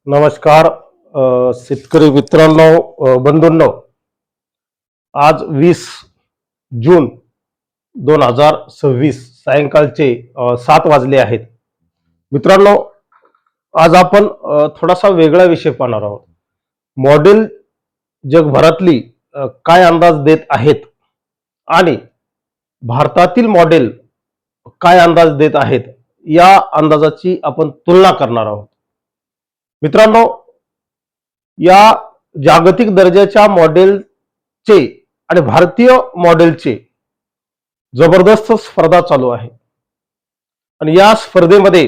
नमस्कार शेतकरी मित्रांनो, बंधूंनो. आज 20 जून 2026 सायंकाळचे 7 वाजले आहेत. मित्रांनो, आज आपण थोडासा वेगळा विषय पाहणार आहोत. मॉडेल जगभरातली काय अंदाज देत आहेत आणि भारतातील मॉडेल काय अंदाज देत आहेत, या अंदाजाची आपण तुलना करणार आहोत. मित्रांनो, या जागतिक दर्जाच्या मॉडेलचे आणि भारतीय मॉडेलचे जबरदस्त स्पर्धा चालू आहे आणि या स्पर्धेमध्ये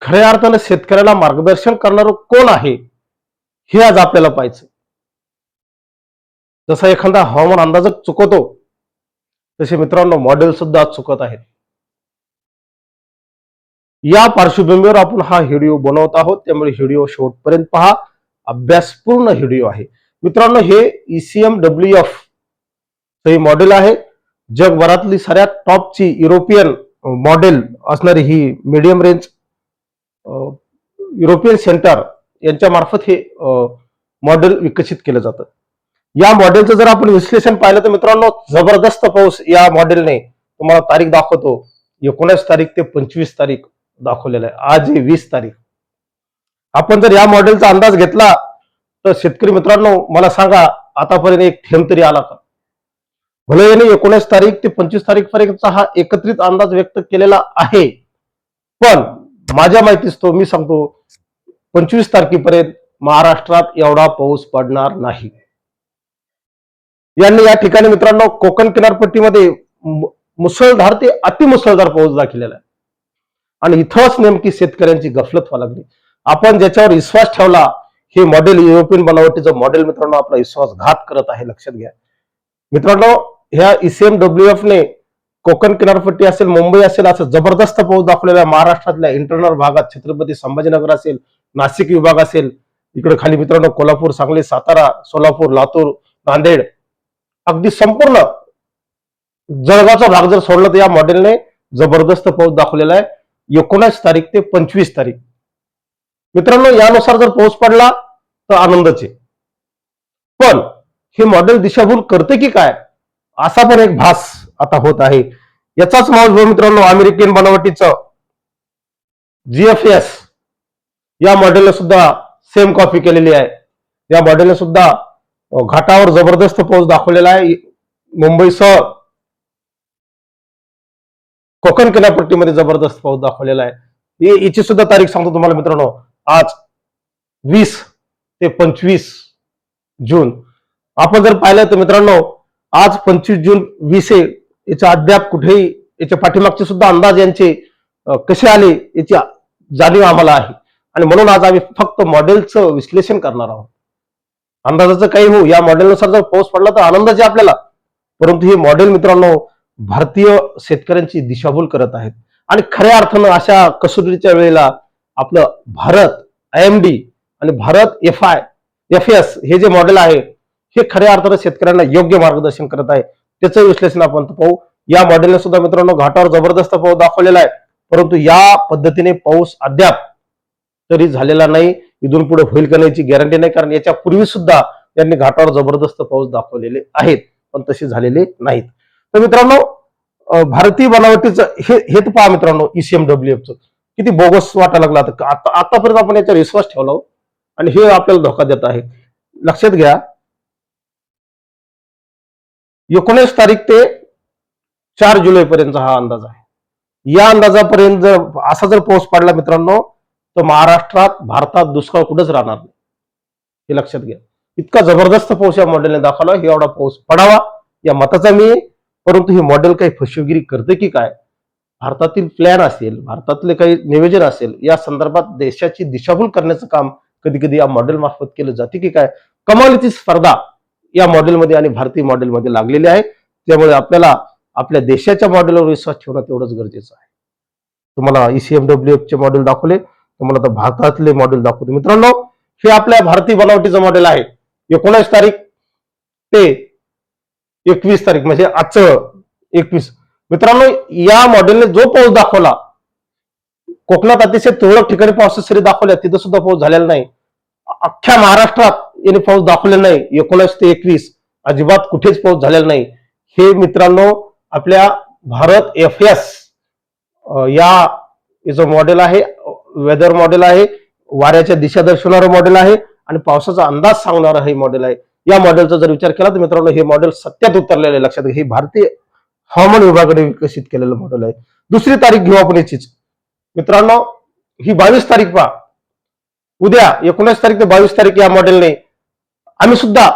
खऱ्या अर्थाने शेतकऱ्याला मार्गदर्शन करणारं कोण आहे हे आज आपल्याला पाहायचं. जसा एखादा हवामान अंदाजक चुकवतो तसे मित्रांनो मॉडेल सुद्धा आज चुकत आहेत. या पार्श्वभूमीवर आपण हा व्हिडिओ बनवत आहोत, त्यामुळे व्हिडिओ शेवटपर्यंत पहा. अभ्यासपूर्ण व्हिडिओ आहे. मित्रांनो, हे ECMWF हे मॉडेल आहे. जगभरातली सगळ्यात टॉपची युरोपियन मॉडेल असणारी ही मीडियम रेंज युरोपियन सेंटर यांच्या मार्फत हे मॉडेल विकसित केलं जातं. या मॉडेलचं जर आपण विश्लेषण पाहिलं तर मित्रांनो, जबरदस्त पाऊस या मॉडेलने तुम्हाला तारीख दाखवतो. 19 तारीख ते 25 तारीख दाखवलेला आहे. आज आहे 20 तारीख. आपण जर या मॉडेलचा अंदाज घेतला तर शेतकरी मित्रांनो, मला सांगा, आतापर्यंत एक थेंब तरी आला का? भले याने 19 तारीख ते 25 तारीख पर्यंतचा हा एकत्रित अंदाज व्यक्त केलेला आहे, पण माझ्या माहितीच तो मी सांगतो 25 तारखेपर्यंत महाराष्ट्रात एवढा पाऊस पडणार नाही. यांनी या ठिकाणी मित्रांनो कोकण किनारपट्टीमध्ये मुसळधार ते अतिमुसळधार पाऊस दाखवलेला आहे आणि इथंच नेमकी शेतकऱ्यांची गफलत व्हायला लागली. आपण ज्याच्यावर विश्वास ठेवला, हे मॉडेल युरोपियन बनावटीचं मॉडेल मित्रांनो आपला विश्वासघात करत आहे. लक्षात घ्या मित्रांनो, ह्या ECMWF ने कोकण किनारपट्टी असेल, मुंबई असेल, असं जबरदस्त पाऊस दाखवलेला महाराष्ट्रातल्या इंटरनल भागात छत्रपती संभाजीनगर असेल, नाशिक विभाग असेल, इकडे खाली मित्रांनो कोल्हापूर, सांगली, सातारा, सोलापूर, लातूर, नांदेड, अगदी संपूर्ण जळगावचा भाग जर सोडला तर या मॉडेलने जबरदस्त पाऊस दाखवलेला आहे 19 तारीख ते 25 तारीख. मित्रांनो, यानुसार जर पाऊस पडला तर आनंदच आहे, पण हे मॉडेल दिशाभूल करते की काय, असा पण एक भास आता होत आहे. याचाच माहोल मित्रांनो अमेरिकन बनावटीचं GFS या मॉडेलने सुद्धा सेम कॉपी केलेली आहे. या मॉडेलने सुद्धा घाटावर जबरदस्त पाऊस दाखवलेला आहे. मुंबईसह कोकण किनारपट्टीमध्ये जबरदस्त पाऊस दाखवलेला आहे. याची सुद्धा तारीख सांगतो तुम्हाला मित्रांनो, आज 20 ते 25 जून. आपण जर पाहिलं तर मित्रांनो, आज 25 जून 20 आहे. याच्या अद्याप कुठेही याच्या पाठीमागचे सुद्धा अंदाज यांचे कसे आले याची जाणीव आम्हाला आहे आणि म्हणून आज आम्ही फक्त मॉडेलचं विश्लेषण करणार आहोत. अंदाजाचं काही हो, या मॉडेलनुसार जर पाऊस पडला तर आनंदाचे आपल्याला, परंतु हे मॉडेल मित्रांनो भारतीय शेतकऱ्यांची दिशाभूल करत आहेत आणि खऱ्या अर्थानं अशा कसोटीच्या वेळेला आपलं भारत IMD आणि भारत FS हे जे मॉडेल आहे हे खऱ्या अर्थानं शेतकऱ्यांना योग्य मार्गदर्शन करत आहे. त्याचं विश्लेषण आपण पाहू. या मॉडेलने सुद्धा मित्रांनो घाटावर जबरदस्त पाऊस दाखवलेला आहे, परंतु या पद्धतीने पाऊस अद्याप तरी झालेला नाही. इथून पुढे होईल का नाहीची गॅरंटी नाही, कारण याच्या पूर्वी सुद्धा त्यांनी घाटावर जबरदस्त पाऊस दाखवलेले आहेत, पण तसे झालेले नाहीत. तर मित्रांनो, भारतीय बनावटीचं हे तर पहा मित्रांनो, ECMWFचं किती बोगस वाटायला लागला. आतापर्यंत आपण याच्यावर विश्वास ठेवला आणि हे आपल्याला धोका देत आहे. लक्षात घ्या, 19 तारीख ते 4 जुलै पर्यंतचा हा अंदाज आहे. या अंदाजापर्यंत जर असा जर पाऊस पडला मित्रांनो, तर महाराष्ट्रात भारतात दुष्काळ कुठंच राहणार नाही, हे लक्षात घ्या. इतका जबरदस्त पाऊस या मॉडेलने दाखवला. हे एवढा पाऊस पडावा या मताचा मी, परंतु हे मॉडेल काही फसवेगिरी करते की काय, भारतातील प्लॅन असेल, भारतातले काही नियोजन असेल, या संदर्भात देशाची दिशाभूल करण्याचं काम कधी कधी या मॉडेल मार्फत केलं जाते की काय, कमालीची स्पर्धा या मॉडेलमध्ये आणि भारतीय मॉडेलमध्ये लागलेली आहे. त्यामुळे आपल्याला आपल्या देशाच्या मॉडेलवर विश्वास ठेवणं तेवढंच गरजेचं आहे. तुम्हाला ECMWF चे मॉडेल दाखवले, तुम्हाला आता भारतातले मॉडेल दाखवतो. मित्रांनो, हे आपल्या भारतीय बनावटीचं मॉडेल आहे. 19 तारीख ते 21 तारीख म्हणजे आजचं 21. मित्रांनो, या मॉडेलने जो पाऊस दाखवला कोकणात अतिशय तुरळक ठिकाणी पावसाची सरी दाखवल्या, तिथं सुद्धा पाऊस झालेला नाही. अख्ख्या महाराष्ट्रात याने पाऊस दाखवलेला नाही. 19 ते 21 अजिबात कुठेच पाऊस झालेला नाही. हे मित्रांनो आपल्या भारत FS या जो मॉडेल आहे, वेदर मॉडेल आहे, वाऱ्याच्या दिशा दर्शवणारं मॉडेल आहे आणि पावसाचा अंदाज सांगणारं हे मॉडेल आहे. या मॉडेलचा जर विचार केला तर मित्रांनो हे मॉडेल सत्यात उतरलेलं आहे. लक्षात घ्या, हे भारतीय हवामान विभागाने विकसित केलेलं मॉडेल आहे. दुसरी तारीख घेऊ आपण याचीच मित्रांनो, ही 22 तारीख पहा. उद्या 19 तारीख ते 22 तारीख या मॉडेलने आम्ही सुद्धा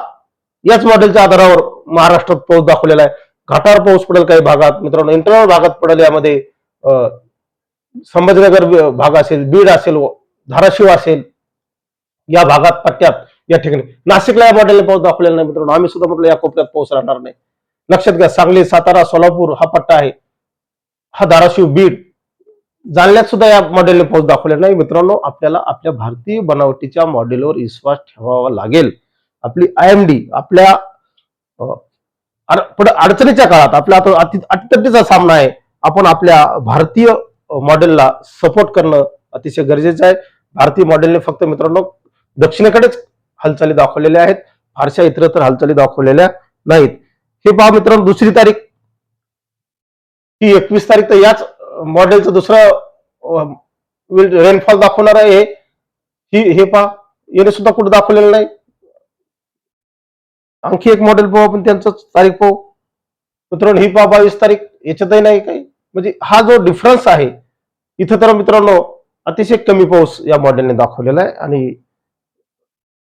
याच मॉडेलच्या आधारावर महाराष्ट्रात पाऊस दाखवलेला आहे. घाटावर पाऊस पडेल काही भागात मित्रांनो, इंटरनल भागात पडेल. यामध्ये संभाजीनगर भाग असेल, बीड असेल, धाराशिव असेल, या भागात पट्ट्यात या ठिकाणी. नाशिकला या मॉडेलने पाऊस दाखवलेला नाही मित्रांनो. आम्ही सुद्धा म्हटलं या कोपऱ्यात पाऊस राहणार नाही. लक्षात घ्या, सांगली, सातारा, सोलापूर हा पट्टा आहे, हा धाराशिव, बीड, जालन्यात सुद्धा या मॉडेलने पाऊस दाखवलेला नाही मित्रांनो. आपल्याला आपल्या भारतीय बनावटीच्या मॉडेलवर विश्वास ठेवावा लागेल. आपली IMD आपल्या पुढे अडचणीच्या काळात आपला अतितटीचा सामना आहे. आपण आपल्या भारतीय मॉडेलला सपोर्ट करणं अतिशय गरजेचं आहे. भारतीय मॉडेलने फक्त मित्रांनो दक्षिणेकडेच हालचाली दाखवलेल्या आहेत, फारशा इतरत्र हालचाली दाखवलेल्या नाहीत. हे पहा मित्रांनो, दुसरी तारीख ही 21 तारीख तर याच मॉडेलचं दुसरं रेनफॉल दाखवणार आहे. हे पहा, याने सुद्धा कुठे दाखवलेलं नाही. आणखी एक मॉडेल पाहू आपण, त्यांचं तारीख पाहू मित्रांनो. ही पहा 22 तारीख, याच्यातही नाही काही. म्हणजे हा जो डिफरन्स आहे इथं तर मित्रांनो अतिशय कमी पाऊस या मॉडेलने दाखवलेला आहे. आणि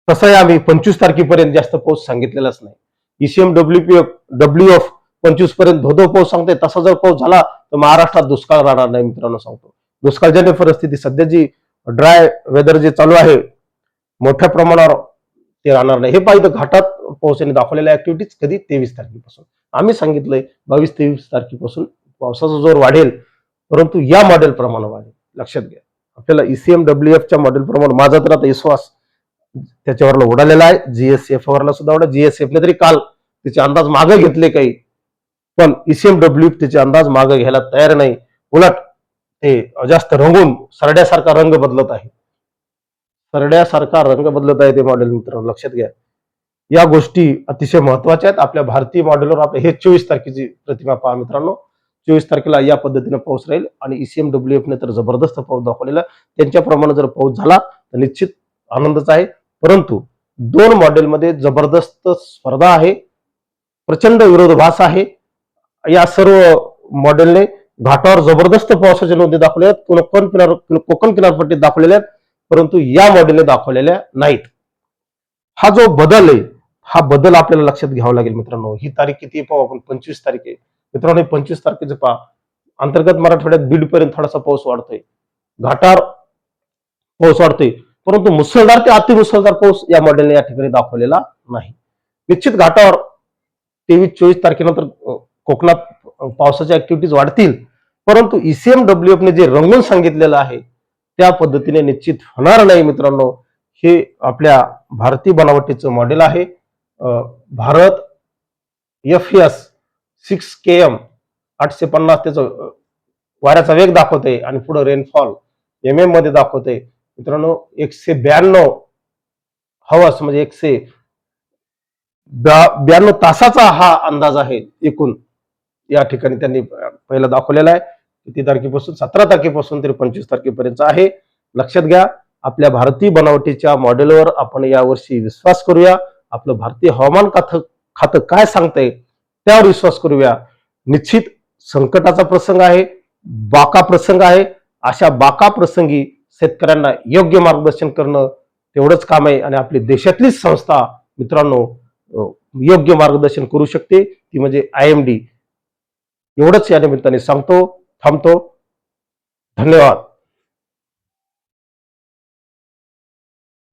तसंही आम्ही 25 तारखेपर्यंत जास्त पाऊस सांगितलेलाच नाही. ECM WF 25 पर्यंत धोधो पाऊस सांगते. तसा जर पाऊस झाला तर महाराष्ट्रात दुष्काळ राहणार नाही मित्रांनो. सांगतो, दुष्काळजन्य परिस्थिती सध्या जी ड्राय वेदर जे चालू आहे मोठ्या प्रमाणावर ते राहणार नाही. हे पाहिजे घाटात पावसाने दाखवलेल्या ऍक्टिव्हिटीज कधी 23 तारखेपासून आम्ही सांगितलंय 22-23 तारखेपासून पावसाचा जोर वाढेल, परंतु या मॉडेल प्रमाणे वाढेल. लक्षात घ्या, आपल्याला ECM WF च्या मॉडेल प्रमाणे माझा तर आता विश्वास त्याच्यावरला उडालेला आहे. GSF वरला सुद्धा उडा. GSF ने तरी काल त्याचे अंदाज मागे घेतले काही, पण ECM WF त्याचे अंदाज मागे घ्यायला तयार नाही. उलट ते जास्त रंगून सरड्यासारखा रंग बदलत आहे. सरड्यासारखा रंग बदलत आहे ते मॉडेल मित्रांनो. लक्षात घ्या, या गोष्टी अतिशय महत्वाच्या आहेत. आपल्या भारतीय मॉडेलवर आपल्या हे 24 तारखेची प्रतिमा पहा मित्रांनो. 24 तारखेला या पद्धतीने पाऊस राहील आणि ECM WF ने तर जबरदस्त पाऊस दाखवलेला. त्यांच्याप्रमाणे जर पाऊस झाला तर निश्चित आनंदच आहे. परंतु दोन मॉडेलमध्ये जबरदस्त स्पर्धा आहे, प्रचंड विरोधाभास आहे. या सर्व मॉडेलने घाटावर जबरदस्त पावसाच्या नोंदी दाखवल्या आहेत, कोकण किनारपट्टीत दाखवलेल्या आहेत, परंतु या मॉडेलने दाखवलेल्या नाहीत. हा जो बदल आहे, हा बदल आपल्याला लक्षात घ्यावा लागेल मित्रांनो. ही तारीख किती पाहू आपण, 25 तारीख आहे मित्रांनो. 25 तारखेचे पहा, अंतर्गत मराठवाड्यात बीड पर्यंत थोडासा पाऊस वाढतोय, घाटावर पाऊस वाढतोय, परंतु मुसळधार ते अतिमुसळधार पाऊस या मॉडेलने या ठिकाणी दाखवलेला नाही. निश्चित घाटावर 23-24 तारखेनंतर कोकणात पावसाच्या ऍक्टिव्हिटीज वाढतील, परंतु ECM WF ने जे रंगून सांगितलेलं आहे त्या पद्धतीने निश्चित होणार नाही मित्रांनो. हे आपल्या भारतीय बनावटीचं मॉडेल आहे. भारत FS 6KM 850 त्याचं वाऱ्याचा वेग दाखवते आणि पुढे रेनफॉल MM मध्ये दाखवते मित्रांनो. 192 हवास म्हणजे 192 तासाचा हा अंदाज आहे एकूण. या ठिकाणी त्यांनी पहिला दाखवलेला आहे. किती तारखेपासून, 17 तारखेपासून ते 25 तारखेपर्यंत आहे. लक्षात घ्या, आपल्या भारतीय बनावटीच्या मॉडेलवर आपण यावर्षी विश्वास करूया. आपलं भारतीय हवामान खातं काय सांगतंय त्यावर विश्वास करूया. निश्चित संकटाचा प्रसंग आहे, बाका प्रसंग आहे. अशा बाका प्रसंगी शेतकऱ्यांना योग्य मार्गदर्शन करणं तेवढंच काम आहे आणि आपली देशातलीच संस्था मित्रांनो योग्य मार्गदर्शन करू शकते, ती म्हणजे IMD. एवढंच या निमित्ताने सांगतो, थांबतो. धन्यवाद.